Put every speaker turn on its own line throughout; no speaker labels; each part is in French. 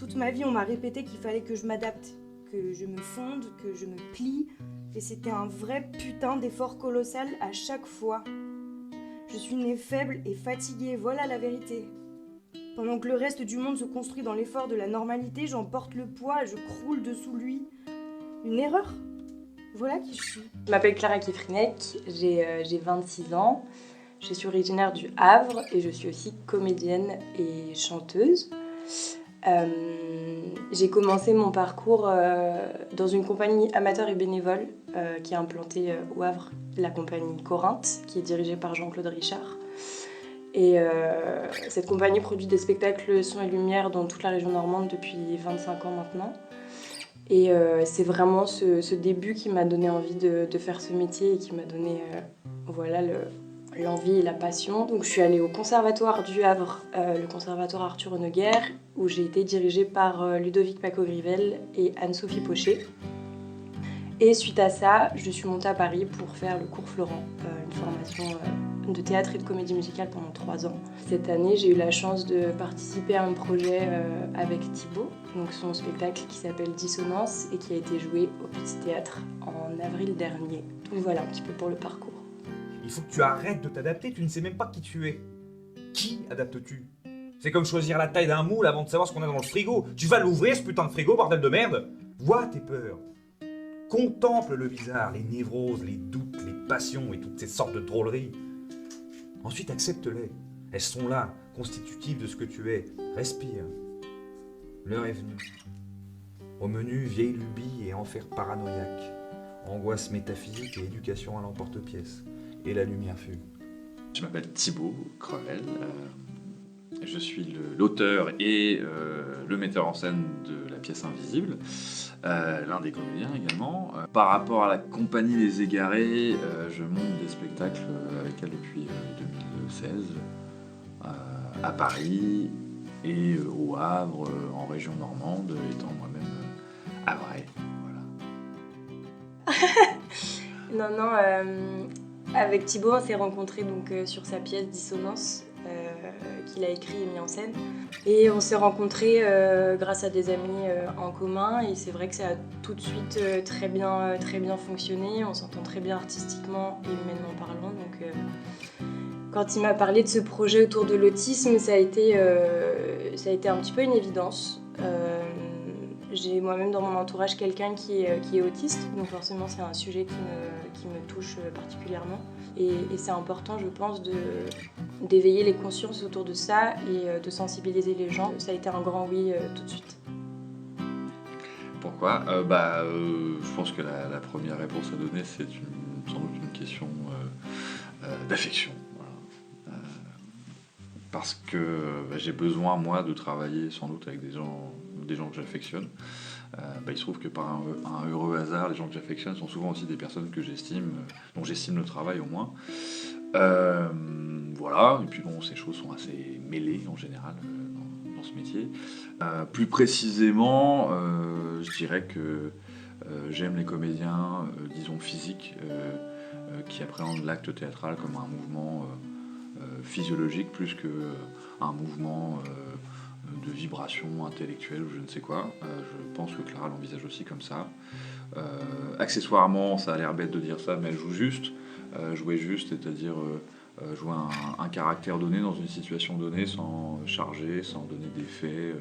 Toute ma vie, on m'a répété qu'il fallait que je m'adapte, que je me fonde, que je me plie. Et c'était un vrai putain d'effort colossal à chaque fois. Je suis née faible et fatiguée, voilà la vérité. Pendant que le reste du monde se construit dans l'effort de la normalité, j'en porte le poids et je croule dessous lui. Une erreur ? Voilà qui je suis.
Je m'appelle Clara Kifrinek, j'ai 26 ans. Je suis originaire du Havre et je suis aussi comédienne et chanteuse. J'ai commencé mon parcours dans une compagnie amateur et bénévole qui est implantée au Havre, la compagnie Corinthe, qui est dirigée par Jean-Claude Richard. Et cette compagnie produit des spectacles son et lumière dans toute la région normande depuis 25 ans maintenant. Et c'est vraiment ce début qui m'a donné envie de faire ce métier et qui m'a donné l'envie et la passion. Donc je suis allée au conservatoire du Havre, le conservatoire Arthur Honegger, où j'ai été dirigée par Ludovic Paco-Grivel et Anne-Sophie Pochet. Et suite à ça, je suis montée à Paris pour faire le cours Florent, une formation de théâtre et de comédie musicale pendant 3 ans. Cette année, j'ai eu la chance de participer à un projet avec Thibaut, donc son spectacle qui s'appelle Dissonance et qui a été joué au Petit Théâtre en avril dernier. Donc voilà un petit peu pour le parcours.
Il faut que tu arrêtes de t'adapter, tu ne sais même pas qui tu es. Qui adaptes-tu? C'est comme choisir la taille d'un moule avant de savoir ce qu'on a dans le frigo. Tu vas l'ouvrir, ce putain de frigo, bordel de merde. Vois tes peurs. Contemple le bizarre, les névroses, les doutes, les passions et toutes ces sortes de drôleries. Ensuite, accepte-les. Elles sont là, constitutives de ce que tu es. Respire. L'heure est venue. Au menu, vieille lubie et enfer paranoïaque. Angoisse métaphysique et éducation à l'emporte-pièce. Et la lumière fut.
Je m'appelle Thibaut Crevel. Je suis l'auteur et le metteur en scène de la pièce Invisible, l'un des comédiens également. Par rapport à la compagnie Les Égarés, je monte des spectacles avec elle depuis 2016 à Paris et au Havre, en région normande, étant moi-même havrais. Voilà.
Non, avec Thibaut, on s'est rencontrés donc, sur sa pièce Dissonance, qu'il a écrit et mis en scène. Et on s'est rencontrés grâce à des amis en commun, et c'est vrai que ça a tout de suite très bien fonctionné. On s'entend très bien artistiquement et humainement parlant. Donc, quand il m'a parlé de ce projet autour de l'autisme, ça a été un petit peu une évidence. J'ai moi-même dans mon entourage quelqu'un qui est autiste, donc forcément c'est un sujet qui me touche particulièrement. Et c'est important, je pense, d'éveiller les consciences autour de ça et de sensibiliser les gens. Ça a été un grand oui tout de suite.
Pourquoi je pense que la première réponse à donner, c'est sans doute une question d'affection. Voilà. Parce que j'ai besoin, moi, de travailler sans doute avec des gens que j'affectionne. Il se trouve que par un heureux hasard, les gens que j'affectionne sont souvent aussi des personnes que j'estime, dont j'estime le travail au moins. Voilà, et puis bon, ces choses sont assez mêlées en général dans ce métier. Plus précisément, je dirais que j'aime les comédiens, disons physiques, qui appréhendent l'acte théâtral comme un mouvement physiologique plus qu'un mouvement de vibration intellectuelle ou je ne sais quoi. Je pense que Clara l'envisage aussi comme ça. Accessoirement, ça a l'air bête de dire ça, mais elle joue juste. Jouer juste, c'est-à-dire jouer un caractère donné dans une situation donnée sans charger, sans donner d'effet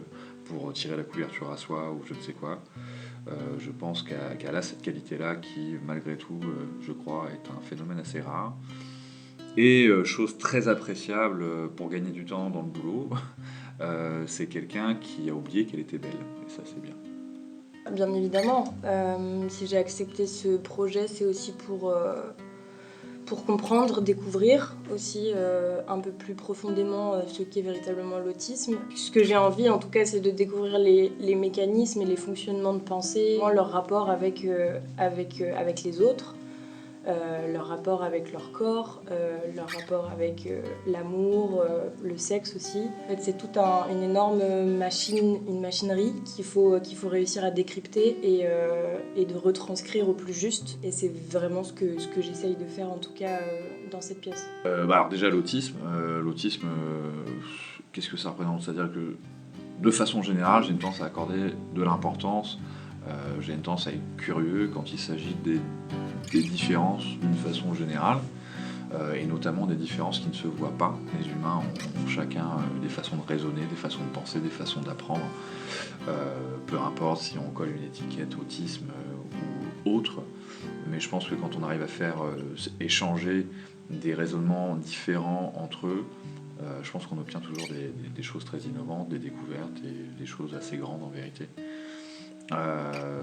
pour tirer la couverture à soi ou je ne sais quoi. Je pense qu'elle a cette qualité-là qui, malgré tout, je crois, est un phénomène assez rare. Et chose très appréciable pour gagner du temps dans le boulot, c'est quelqu'un qui a oublié qu'elle était belle. Et ça, c'est bien.
Bien évidemment. Si j'ai accepté ce projet, c'est aussi pour comprendre, découvrir aussi un peu plus profondément ce qu'est véritablement l'autisme. Ce que j'ai envie, en tout cas, c'est de découvrir les mécanismes et les fonctionnements de pensée, leur rapport avec les autres. Leur rapport avec leur corps, leur rapport avec l'amour, le sexe aussi. En fait, c'est toute une énorme machinerie qu'il faut réussir à décrypter et de retranscrire au plus juste. Et c'est vraiment ce que j'essaye de faire, en tout cas, dans cette pièce.
Alors déjà, l'autisme, qu'est-ce que ça représente? C'est-à-dire que de façon générale, j'ai une tendance à accorder de l'importance, j'ai une tendance à être curieux quand il s'agit des différences d'une façon générale, et notamment des différences qui ne se voient pas. Les humains ont chacun des façons de raisonner, des façons de penser, des façons d'apprendre. Peu importe si on colle une étiquette autisme ou autre, mais je pense que quand on arrive à faire échanger des raisonnements différents entre eux, je pense qu'on obtient toujours des choses très innovantes, des découvertes et des choses assez grandes en vérité.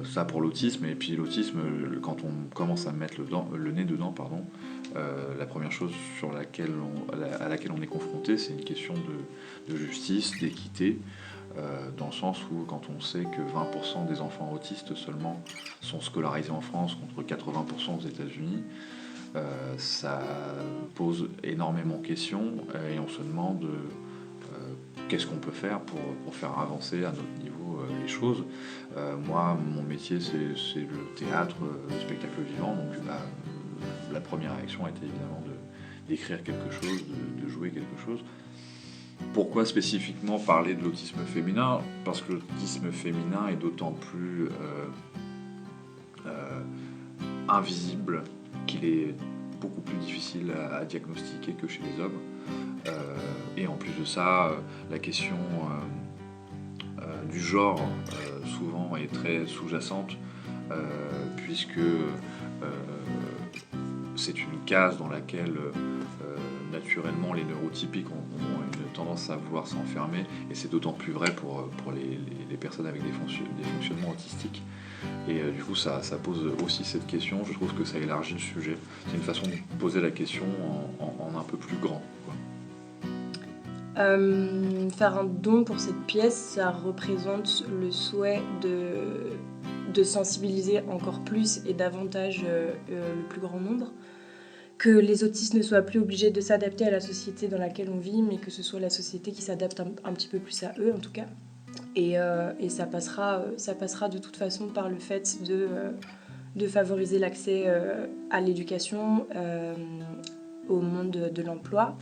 Ça pour l'autisme, et puis l'autisme, quand on commence à mettre le nez dedans, la première chose à laquelle on est confronté, c'est une question de justice, d'équité, dans le sens où quand on sait que 20% des enfants autistes seulement sont scolarisés en France contre 80% aux États-Unis, ça pose énormément de questions et on se demande qu'est-ce qu'on peut faire pour faire avancer à notre niveau les choses. Moi, mon métier, c'est le théâtre, le spectacle vivant, donc la première réaction a été évidemment d'écrire quelque chose, de jouer quelque chose. Pourquoi spécifiquement parler de l'autisme féminin ? Parce que l'autisme féminin est d'autant plus invisible qu'il est beaucoup plus difficile à diagnostiquer que chez les hommes. Et en plus de ça, la question du genre souvent est très sous-jacente, puisque c'est une case dans laquelle naturellement les neurotypiques ont une tendance à vouloir s'enfermer, et c'est d'autant plus vrai pour les personnes avec des fonctionnements autistiques. Et du coup ça pose aussi cette question. Je trouve que ça élargit le sujet. C'est une façon de poser la question en un peu plus grand, quoi.
Faire un don pour cette pièce, ça représente le souhait de sensibiliser encore plus et davantage le plus grand nombre. Que les autistes ne soient plus obligés de s'adapter à la société dans laquelle on vit, mais que ce soit la société qui s'adapte un petit peu plus à eux en tout cas. Et ça passera de toute façon par le fait de favoriser l'accès à l'éducation, au monde de l'emploi,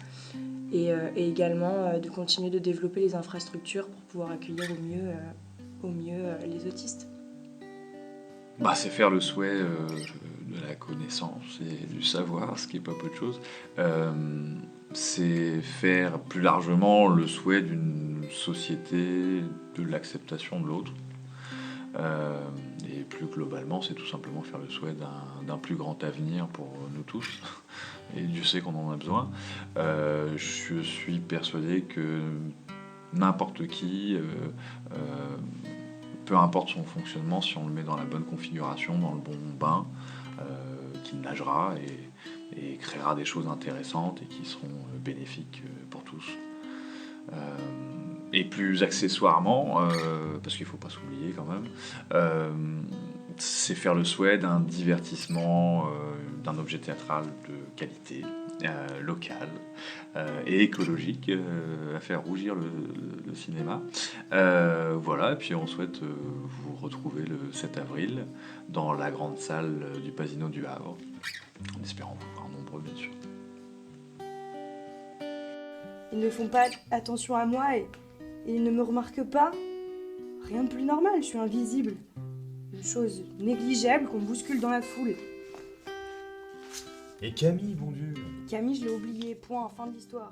et également de continuer de développer les infrastructures pour pouvoir accueillir au mieux les autistes.
C'est faire le souhait de la connaissance et du savoir, ce qui n'est pas peu de choses. C'est faire plus largement le souhait d'une société, de l'acceptation de l'autre. Et plus globalement, c'est tout simplement faire le souhait d'un plus grand avenir pour nous tous. Et Dieu sait qu'on en a besoin. Je suis persuadé que n'importe qui, peu importe son fonctionnement, si on le met dans la bonne configuration, dans le bon bain, qu'il nagera et créera des choses intéressantes et qui seront bénéfiques pour tous. Et plus accessoirement, parce qu'il ne faut pas s'oublier quand même, c'est faire le souhait d'un divertissement, d'un objet théâtral de qualité, local et écologique, à faire rougir le cinéma. Voilà, et puis on souhaite vous retrouver le 7 avril dans la grande salle du Pasino du Havre, en espérant vous voir nombreux, bien sûr.
Ils ne font pas attention à moi et ils ne me remarquent pas. Rien de plus normal, je suis invisible. Une chose négligeable qu'on bouscule dans la foule.
Et Camille, bon Dieu.
Camille, je l'ai oublié, point, fin de l'histoire.